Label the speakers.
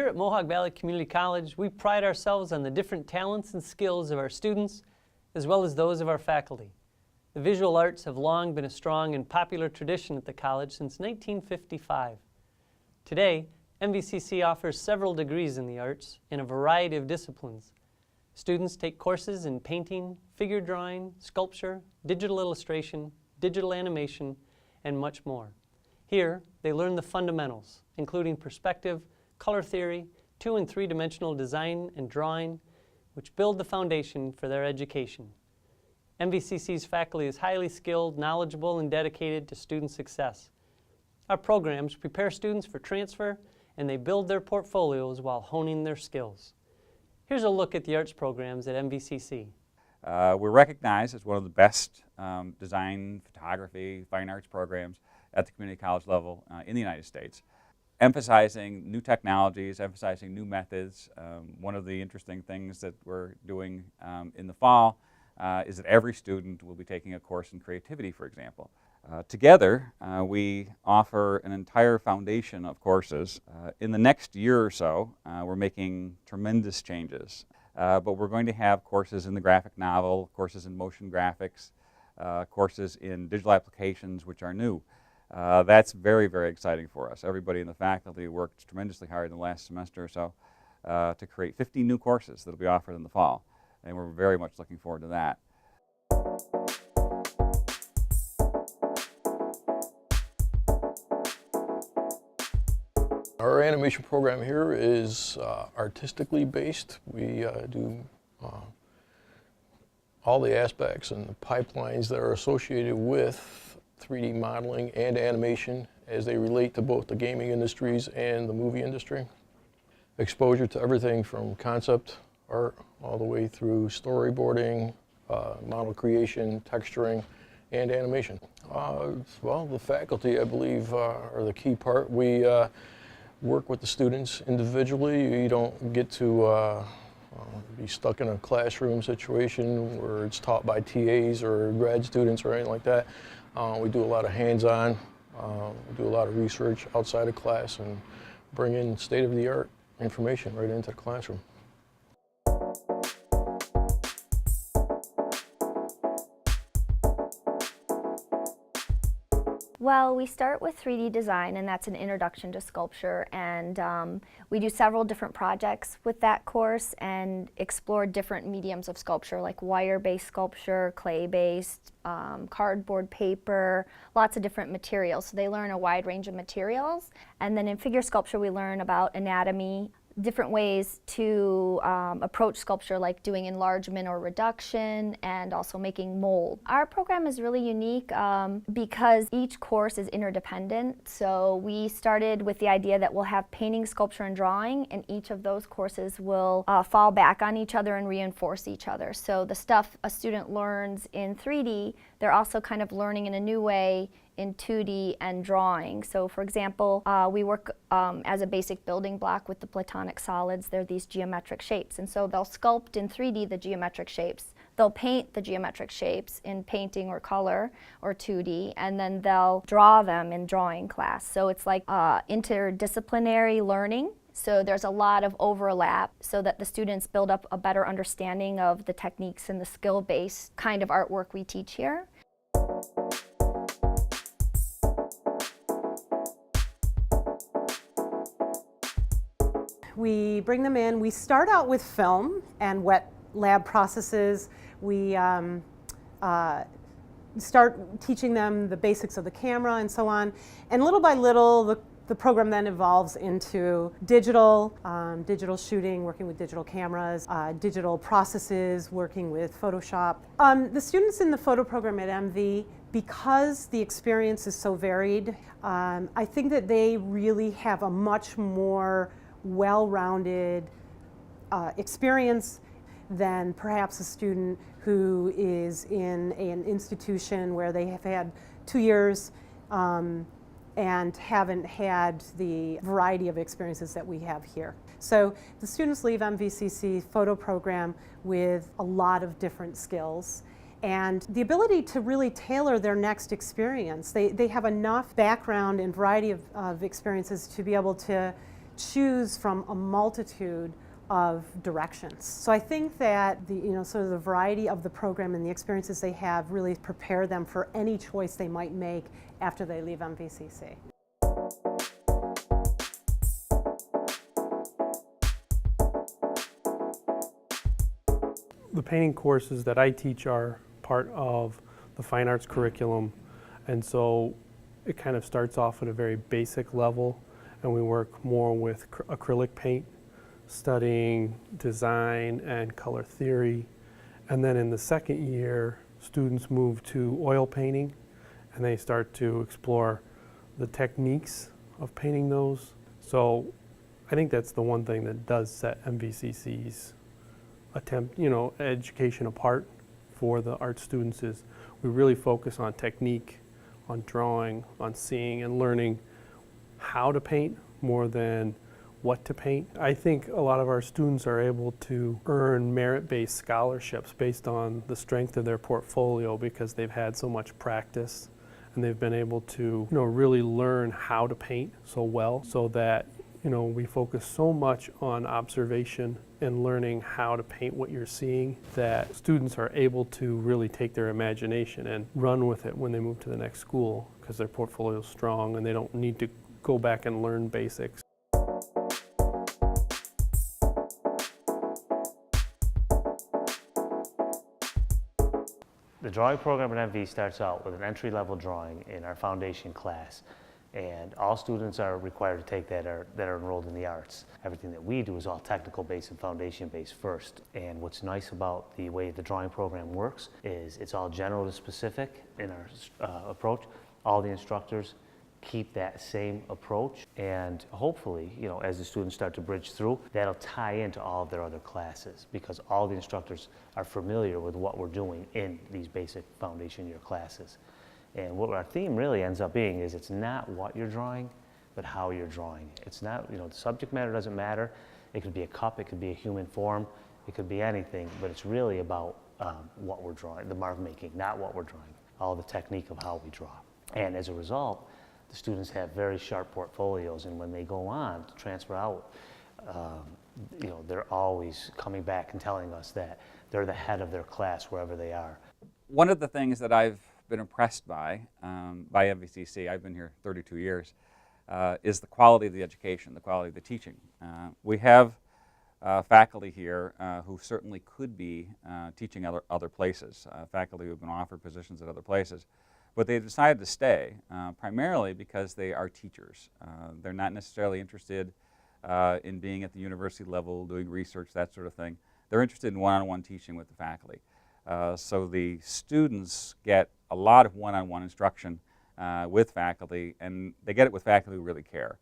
Speaker 1: Here at Mohawk Valley Community College, we pride ourselves on the different talents and skills of our students, as well as those of our faculty. The visual arts have long been a strong and popular tradition at the college since 1955. Today, MVCC offers several degrees in the arts in a variety of disciplines. Students take courses in painting, figure drawing, sculpture, digital illustration, digital animation, and much more. Here, they learn the fundamentals, including perspective, color theory, 2- and 3-dimensional design and drawing, which build the foundation for their education. MVCC's faculty is highly skilled, knowledgeable, and dedicated to student success. Our programs prepare students for transfer, and they build their portfolios while honing their skills. Here's a look at the arts programs at MVCC.
Speaker 2: We're recognized as one of the best design, photography, fine arts programs at the community college level in the United States. Emphasizing new technologies, emphasizing new methods. One of the interesting things that we're doing in the fall is that every student will be taking a course in creativity, for example. Together, we offer an entire foundation of courses. In the next year or so, we're making tremendous changes. But we're going to have courses in the graphic novel, courses in motion graphics, courses in digital applications, which are new. That's very, very exciting for us. Everybody in the faculty worked tremendously hard in the last semester or so to create 50 new courses that will be offered in the fall. And we're very much looking forward to that.
Speaker 3: Our animation program here is artistically based. We do all the aspects and the pipelines that are associated with 3D modeling and animation as they relate to both the gaming industries and the movie industry. Exposure to everything from concept art all the way through storyboarding, model creation, texturing, and animation. Well, the faculty, I believe, are the key part. We work with the students individually. You don't get to be stuck in a classroom situation where it's taught by TAs or grad students or anything like that. We do a lot of hands-on, we do a lot of research outside of class and bring in state-of-the-art information right into the classroom.
Speaker 4: Well, we start with 3D design, and that's an introduction to sculpture, and we do several different projects with that course and explore different mediums of sculpture, like wire-based sculpture, clay-based, cardboard, paper, lots of different materials. So they learn a wide range of materials. And then in figure sculpture, we learn about anatomy, different ways to approach sculpture, like doing enlargement or reduction, and also making mold. Our program is really unique because each course is interdependent. So we started with the idea that we'll have painting, sculpture, and drawing, and each of those courses will fall back on each other and reinforce each other. So the stuff a student learns in 3D, they're also kind of learning in a new way in 2D and drawing. So for example, we work as a basic building block with the platonic solids. They're these geometric shapes. And so they'll sculpt in 3D the geometric shapes. They'll paint the geometric shapes in painting or color or 2D, and then they'll draw them in drawing class. So it's like interdisciplinary learning. So there's a lot of overlap so that the students build up a better understanding of the techniques and the skill-based kind of artwork we teach here.
Speaker 5: We bring them in. We start out with film and wet lab processes. We start teaching them the basics of the camera and so on. And little by little, the program then evolves into digital shooting, working with digital cameras, digital processes, working with Photoshop. The students in the photo program at MV, because the experience is so varied, I think that they really have a much more well-rounded experience than perhaps a student who is in an institution where they have had 2 years and haven't had the variety of experiences that we have here. So the students leave MVCC photo program with a lot of different skills and the ability to really tailor their next experience. They have enough background and variety of experiences to be able to choose from a multitude of directions. So I think that the sort of the variety of the program and the experiences they have really prepare them for any choice they might make after they leave MVCC.
Speaker 6: The painting courses that I teach are part of the fine arts curriculum, and so it kind of starts off at a very basic level, and we work more with acrylic paint, studying design and color theory. And then in the second year, students move to oil painting, and they start to explore the techniques of painting those. So I think that's the one thing that does set MVCC's education apart for the art students, is we really focus on technique, on drawing, on seeing and learning how to paint more than what to paint. I think a lot of our students are able to earn merit-based scholarships based on the strength of their portfolio because they've had so much practice and they've been able to really learn how to paint so well, so that we focus so much on observation and learning how to paint what you're seeing that students are able to really take their imagination and run with it when they move to the next school because their portfolio is strong and they don't need to go back and learn basics.
Speaker 7: The drawing program at MV starts out with an entry-level drawing in our foundation class, and all students are required to take that are enrolled in the arts. Everything that we do is all technical-based and foundation-based first. And what's nice about the way the drawing program works is it's all general to specific in our approach. All the instructors keep that same approach, and hopefully, as the students start to bridge through, that'll tie into all of their other classes because all the instructors are familiar with what we're doing in these basic foundation year classes. And what our theme really ends up being is it's not what you're drawing, but how you're drawing. It's not, the subject matter doesn't matter. It could be a cup, it could be a human form, it could be anything, but it's really about what we're drawing, the mark making, not what we're drawing, all the technique of how we draw. And as a result, the students have very sharp portfolios, and when they go on to transfer out, they're always coming back and telling us that they're the head of their class wherever they are.
Speaker 2: One of the things that I've been impressed by MVCC, I've been here 32 years, is the quality of the education, the quality of the teaching. We have faculty here who certainly could be teaching other places, faculty who have been offered positions at other places, but they decided to stay primarily because they are teachers. They're not necessarily interested in being at the university level, doing research, that sort of thing. They're interested in one-on-one teaching with the faculty. So the students get a lot of one-on-one instruction with faculty, and they get it with faculty who really care.